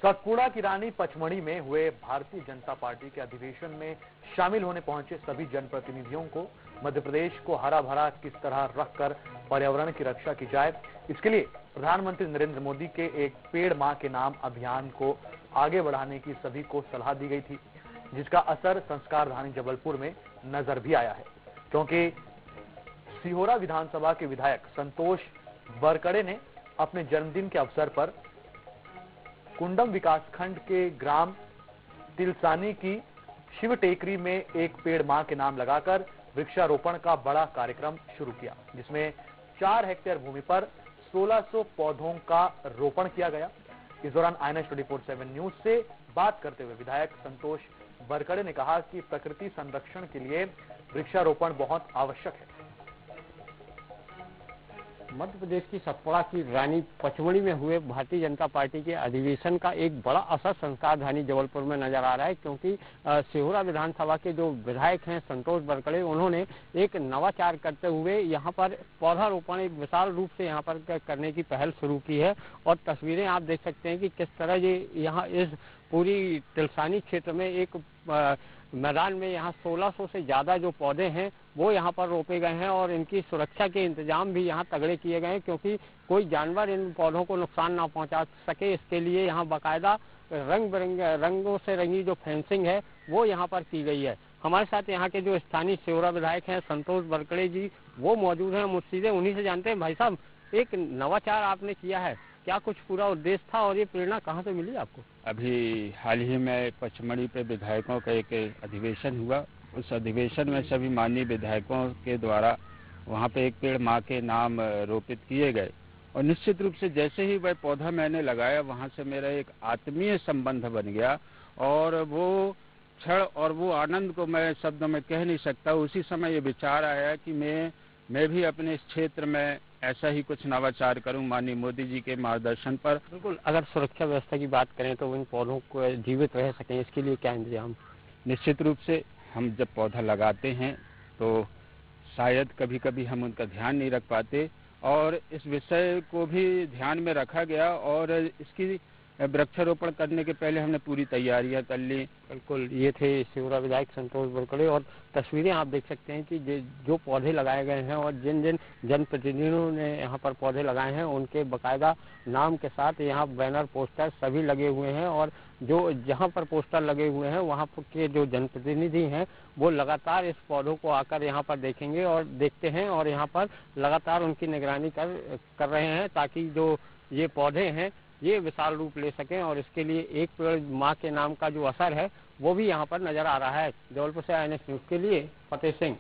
सतपुड़ा की रानी पचमढ़ी में हुए भारतीय जनता पार्टी के अधिवेशन में शामिल होने पहुंचे सभी जनप्रतिनिधियों को मध्य प्रदेश को हरा भरा किस तरह रखकर पर्यावरण की रक्षा की जाए, इसके लिए प्रधानमंत्री नरेंद्र मोदी के एक पेड़ मां के नाम अभियान को आगे बढ़ाने की सभी को सलाह दी गई थी, जिसका असर संस्कारधानी जबलपुर में नजर भी आया है, क्योंकि सिहोरा विधानसभा के विधायक संतोष बरकड़े ने अपने जन्मदिन के अवसर पर कुंडम विकासखंड के ग्राम तिलसानी की शिव टेकरी में एक पेड़ मां के नाम लगाकर वृक्षारोपण का बड़ा कार्यक्रम शुरू किया, जिसमें 4 हेक्टेयर भूमि पर 1600 पौधों का रोपण किया गया। इस दौरान INS 24/7 न्यूज से बात करते हुए विधायक संतोष बरकड़े ने कहा कि प्रकृति संरक्षण के लिए वृक्षारोपण बहुत आवश्यक है। मध्य प्रदेश की सतपुड़ा की रानी पचमढ़ी में हुए भारतीय जनता पार्टी के अधिवेशन का एक बड़ा असर संस्कारधानी जबलपुर में नजर आ रहा है, क्योंकि सिहोरा विधानसभा के जो विधायक हैं संतोष बरकड़े, उन्होंने एक नवाचार करते हुए यहाँ पर पौधारोपण एक विशाल रूप से यहाँ पर करने की पहल शुरू की है। और तस्वीरें आप देख सकते हैं कि किस तरह ये यहाँ इस पूरी तिलसानी क्षेत्र में एक मैदान में यहाँ 1600 से ज्यादा जो पौधे हैं वो यहाँ पर रोपे गए हैं और इनकी सुरक्षा के इंतजाम भी यहाँ तगड़े किए गए हैं, क्योंकि कोई जानवर इन पौधों को नुकसान ना पहुंचा सके, इसके लिए यहाँ बाकायदा रंग बिरंगे रंगों से रंगी जो फेंसिंग है वो यहाँ पर की गई है। हमारे साथ यहाँ के जो स्थानीय सिहोरा विधायक हैं संतोष बरकड़े जी, वो मौजूद हैं। मुझसे सीधे उन्हीं से जानते हैं। भाई साहब, एक नवाचार आपने किया है, क्या कुछ पूरा उद्देश्य था और ये प्रेरणा कहाँ से मिली आपको? अभी हाल ही में पचमढ़ी पे विधायकों का एक अधिवेशन हुआ। उस अधिवेशन में सभी माननीय विधायकों के द्वारा वहाँ पे एक पेड़ माँ के नाम रोपित किए गए और निश्चित रूप से जैसे ही वह पौधा मैंने लगाया, वहाँ से मेरा एक आत्मीय संबंध बन गया और वो क्षण और वो आनंद को मैं शब्दों में कह नहीं सकता। उसी समय ये विचार आया कि मैं भी अपने इस क्षेत्र में ऐसा ही कुछ नवाचार करूं माननीय मोदी जी के मार्गदर्शन पर। बिल्कुल, अगर सुरक्षा व्यवस्था की बात करें तो इन पौधों को जीवित रह सकें, इसके लिए क्या इंतजाम? निश्चित रूप से हम जब पौधा लगाते हैं तो शायद कभी कभी हम उनका ध्यान नहीं रख पाते और इस विषय को भी ध्यान में रखा गया और इसकी वृक्षारोपण करने के पहले हमने पूरी तैयारियां कर ली। बिल्कुल, ये थे सिहोरा विधायक संतोष बरकड़े और तस्वीरें आप देख सकते हैं कि जो पौधे लगाए गए हैं और जिन जिन जनप्रतिनिधियों ने यहाँ पर पौधे लगाए हैं उनके बाकायदा नाम के साथ यहाँ बैनर पोस्टर सभी लगे हुए हैं और जो जहाँ पर पोस्टर लगे हुए हैं वहाँ के जो जनप्रतिनिधि हैं वो लगातार इस पौधों को आकर यहाँ पर देखेंगे और देखते हैं और यहाँ पर लगातार उनकी निगरानी कर रहे हैं, ताकि जो ये पौधे हैं ये विशाल रूप ले सकें और इसके लिए एक पेड़ माँ के नाम का जो असर है वो भी यहाँ पर नजर आ रहा है। जबलपुर से INS न्यूज के लिए फतेह सिंह।